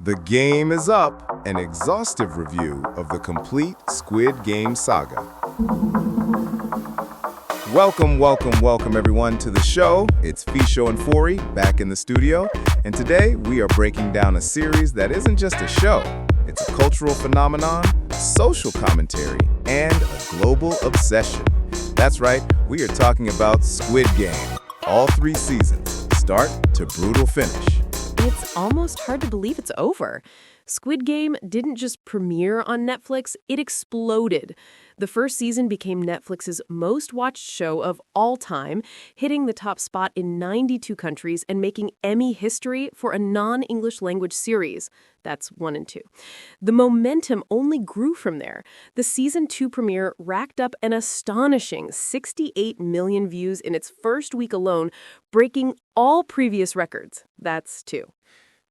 The game is up, an exhaustive review of the complete Squid Game saga. Welcome everyone to the show. It's Feesho and Foori back in the studio, and today we are breaking down a series that isn't just a show. It's a cultural phenomenon, social commentary, and a global obsession. That's right, we are talking about Squid Game. All 3 seasons, start to brutal finish. It's almost hard to believe it's over. Squid Game didn't just premiere on Netflix, it exploded. The first season became Netflix's most watched show of all time, hitting the top spot in 92 countries and making Emmy history for a non-English language series. That's 1 and 2. The momentum only grew from there. The season 2 premiere racked up an astonishing 68 million views in its first week alone, breaking all previous records. That's 2.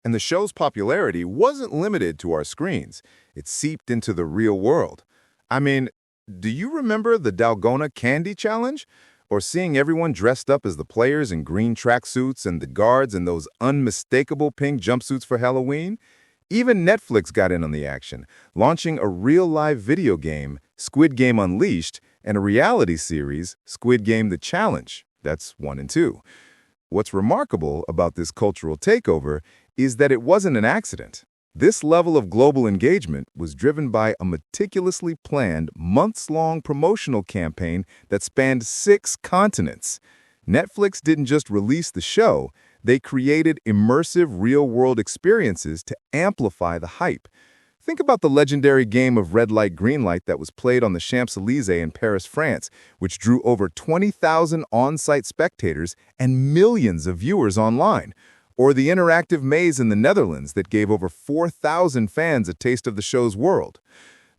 And the show's popularity wasn't limited to our screens. It seeped into the real world. I mean, do you remember the Dalgona Candy Challenge? Or seeing everyone dressed up as the players in green tracksuits and the guards in those unmistakable pink jumpsuits for Halloween? Even Netflix got in on the action, launching a real-live video game, Squid Game Unleashed, and a reality series, Squid Game The Challenge. That's 1 and 2. What's remarkable about this cultural takeover is that it wasn't an accident. This level of global engagement was driven by a meticulously planned, months-long promotional campaign that spanned 6 continents. Netflix didn't just release the show, they created immersive real-world experiences to amplify the hype. Think about the legendary game of red light, green light that was played on the Champs-Élysées in Paris, France, which drew over 20,000 on-site spectators and millions of viewers online. Or the interactive maze in the Netherlands that gave over 4,000 fans a taste of the show's world.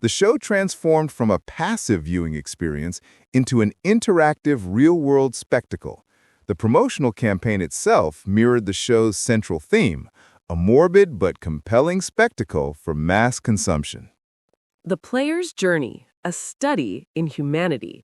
The show transformed from a passive viewing experience into an interactive, real-world spectacle. The promotional campaign itself mirrored the show's central theme, a morbid but compelling spectacle for mass consumption. The Player's Journey, a study in humanity.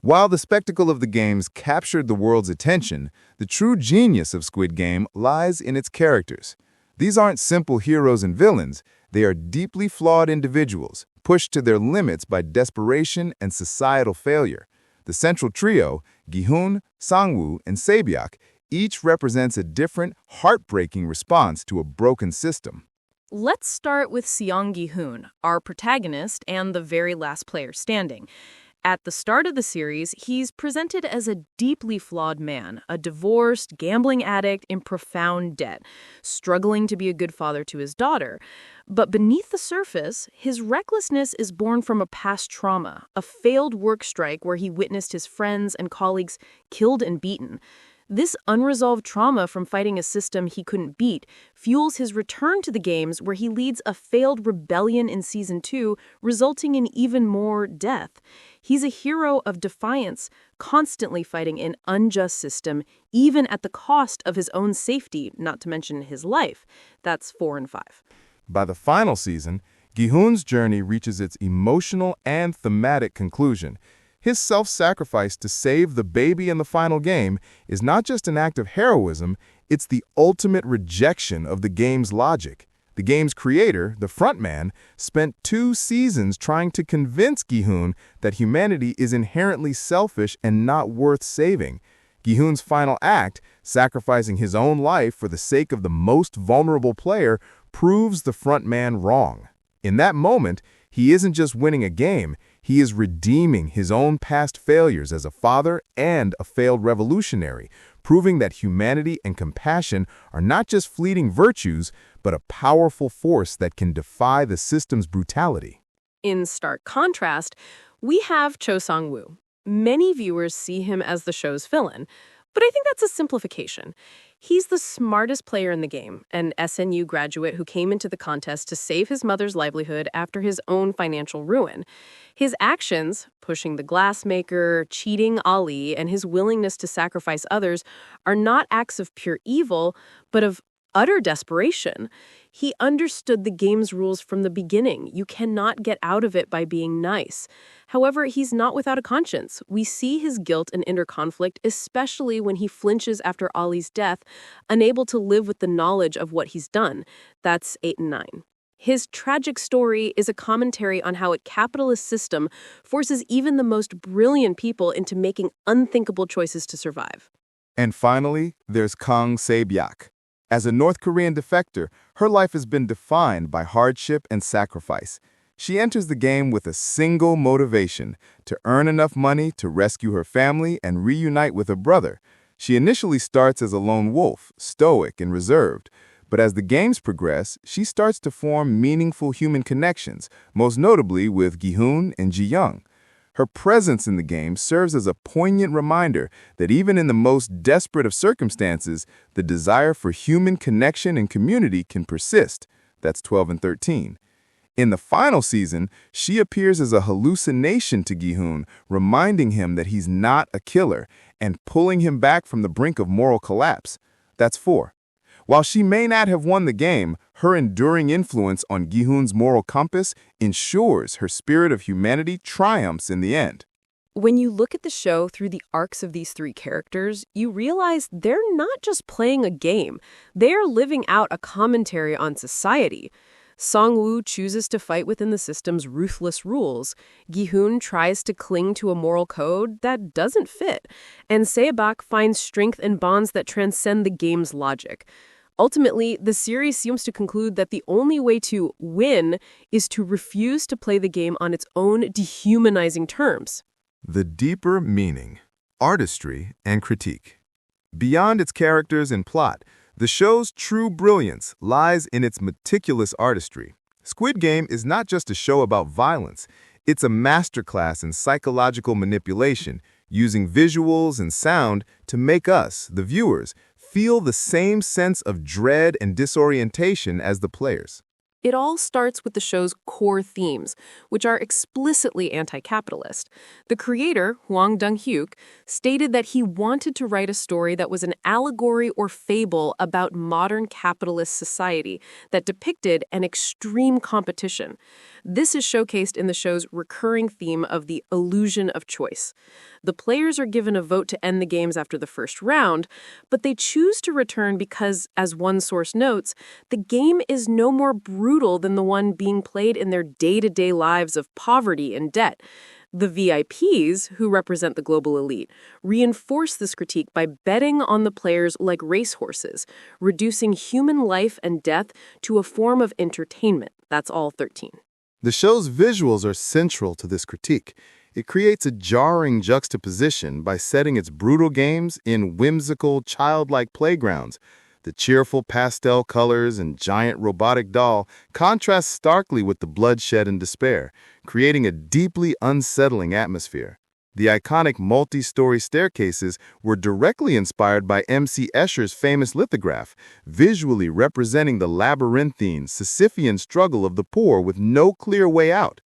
While the spectacle of the games captured the world's attention, the true genius of Squid Game lies in its characters. These aren't simple heroes and villains, they are deeply flawed individuals, pushed to their limits by desperation and societal failure. The central trio, Gi-hun, Sang-woo, and Se-byeok, each represents a different, heartbreaking response to a broken system. Let's start with Seong Gi-hun, our protagonist and the very last player standing. At the start of the series, he's presented as a deeply flawed man, a divorced, gambling addict in profound debt, struggling to be a good father to his daughter. But beneath the surface, his recklessness is born from a past trauma, a failed work strike where he witnessed his friends and colleagues killed and beaten. This unresolved trauma from fighting a system he couldn't beat fuels his return to the games, where he leads a failed rebellion in Season 2, resulting in even more death. He's a hero of defiance, constantly fighting an unjust system, even at the cost of his own safety, not to mention his life. That's 4 and 5. By the final season, Gi-hun's journey reaches its emotional and thematic conclusion. His self-sacrifice to save the baby in the final game is not just an act of heroism, it's the ultimate rejection of the game's logic. The game's creator, the frontman, spent 2 seasons trying to convince Gi-hun that humanity is inherently selfish and not worth saving. Gi-hun's final act, sacrificing his own life for the sake of the most vulnerable player, proves the frontman wrong. In that moment, he isn't just winning a game, he is redeeming his own past failures as a father and a failed revolutionary, proving that humanity and compassion are not just fleeting virtues, but a powerful force that can defy the system's brutality. In stark contrast, we have Cho Sang-woo. Many viewers see him as the show's villain, but I think that's a simplification. He's the smartest player in the game, an SNU graduate who came into the contest to save his mother's livelihood after his own financial ruin. His actions, pushing the glassmaker, cheating Ali, and his willingness to sacrifice others, are not acts of pure evil, but of utter desperation. He understood the game's rules from the beginning. You cannot get out of it by being nice. However, he's not without a conscience. We see his guilt and inner conflict, especially when he flinches after Ollie's death, unable to live with the knowledge of what he's done. That's 8 and 9. His tragic story is a commentary on how a capitalist system forces even the most brilliant people into making unthinkable choices to survive. And finally, there's Kang Se-byak. As a North Korean defector, her life has been defined by hardship and sacrifice. She enters the game with a single motivation: to earn enough money to rescue her family and reunite with her brother. She initially starts as a lone wolf, stoic and reserved. But as the games progress, she starts to form meaningful human connections, most notably with Gi-hoon and Ji-young. Her presence in the game serves as a poignant reminder that even in the most desperate of circumstances, the desire for human connection and community can persist. That's 12 and 13. In the final season, she appears as a hallucination to Gi-hoon, reminding him that he's not a killer and pulling him back from the brink of moral collapse. That's 4. While she may not have won the game, her enduring influence on Gi-hoon's moral compass ensures her spirit of humanity triumphs in the end. When you look at the show through the arcs of these three characters, you realize they're not just playing a game. They're living out a commentary on society. Song-woo chooses to fight within the system's ruthless rules. Gi-hoon tries to cling to a moral code that doesn't fit. And Se-byak finds strength in bonds that transcend the game's logic. Ultimately, the series seems to conclude that the only way to win is to refuse to play the game on its own dehumanizing terms. The deeper meaning, artistry, and critique. Beyond its characters and plot, the show's true brilliance lies in its meticulous artistry. Squid Game is not just a show about violence. It's a masterclass in psychological manipulation, using visuals and sound to make us, the viewers, feel the same sense of dread and disorientation as the players. It all starts with the show's core themes, which are explicitly anti-capitalist. The creator, Hwang Dong-hyuk, stated that he wanted to write a story that was an allegory or fable about modern capitalist society that depicted an extreme competition. This is showcased in the show's recurring theme of the illusion of choice. The players are given a vote to end the games after the first round, but they choose to return because, as one source notes, the game is no more brutal than the one being played in their day-to-day lives of poverty and debt. The VIPs, who represent the global elite, reinforce this critique by betting on the players like racehorses, reducing human life and death to a form of entertainment. That's all 13. The show's visuals are central to this critique. It creates a jarring juxtaposition by setting its brutal games in whimsical, childlike playgrounds. The cheerful pastel colors and giant robotic doll contrast starkly with the bloodshed and despair, creating a deeply unsettling atmosphere. The iconic multi-story staircases were directly inspired by M.C. Escher's famous lithograph, visually representing the labyrinthine, Sisyphean struggle of the poor with no clear way out.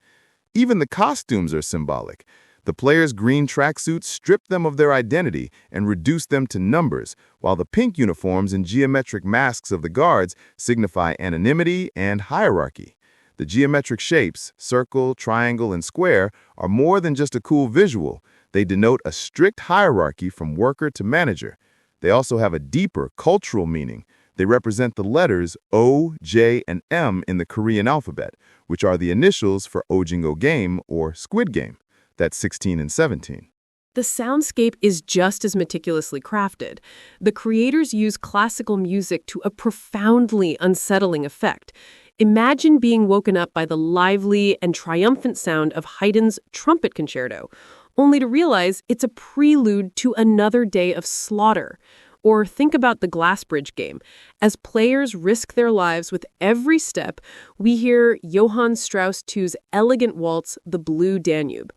Even the costumes are symbolic. The players' green tracksuits strip them of their identity and reduce them to numbers, while the pink uniforms and geometric masks of the guards signify anonymity and hierarchy. The geometric shapes, circle, triangle, and square, are more than just a cool visual. They denote a strict hierarchy from worker to manager. They also have a deeper cultural meaning. They represent the letters O, J, and M in the Korean alphabet, which are the initials for Ojingo Game or Squid Game. That's 16 and 17. The soundscape is just as meticulously crafted. The creators use classical music to a profoundly unsettling effect. Imagine being woken up by the lively and triumphant sound of Haydn's trumpet concerto, only to realize it's a prelude to another day of slaughter. Or think about the Glass Bridge game. As players risk their lives with every step, we hear Johann Strauss II's elegant waltz, The Blue Danube.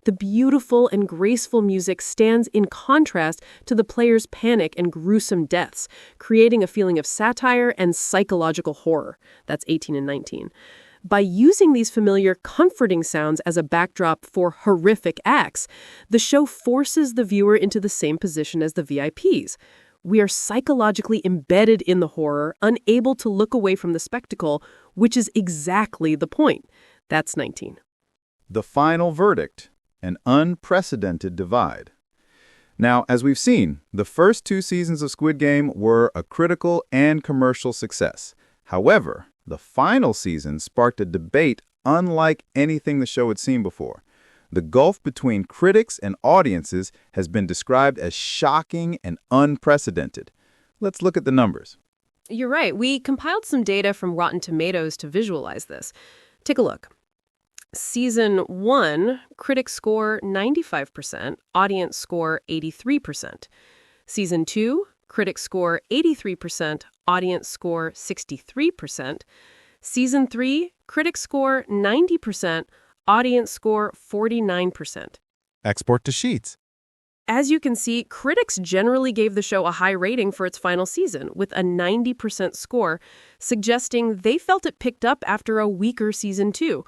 The beautiful and graceful music stands in contrast to the players' panic and gruesome deaths, creating a feeling of satire and psychological horror. That's 18 and 19. By using these familiar, comforting sounds as a backdrop for horrific acts, the show forces the viewer into the same position as the VIPs. We are psychologically embedded in the horror, unable to look away from the spectacle, which is exactly the point. That's 19. The final verdict, an unprecedented divide. Now, as we've seen, the first 2 seasons of Squid Game were a critical and commercial success. However, the final season sparked a debate unlike anything the show had seen before. The gulf between critics and audiences has been described as shocking and unprecedented. Let's look at the numbers. You're right. We compiled some data from Rotten Tomatoes to visualize this. Take a look. Season 1, critics score 95%, audience score 83%. Season 2, critics score 83%, audience score 63%. Season 3, critics score 90%, audience score 49%. Export to Sheets. As you can see, critics generally gave the show a high rating for its final season, with a 90% score, suggesting they felt it picked up after a weaker season 2.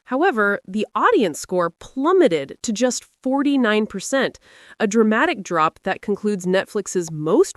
However, the audience score plummeted to just 49%, a dramatic drop that concludes Netflix's most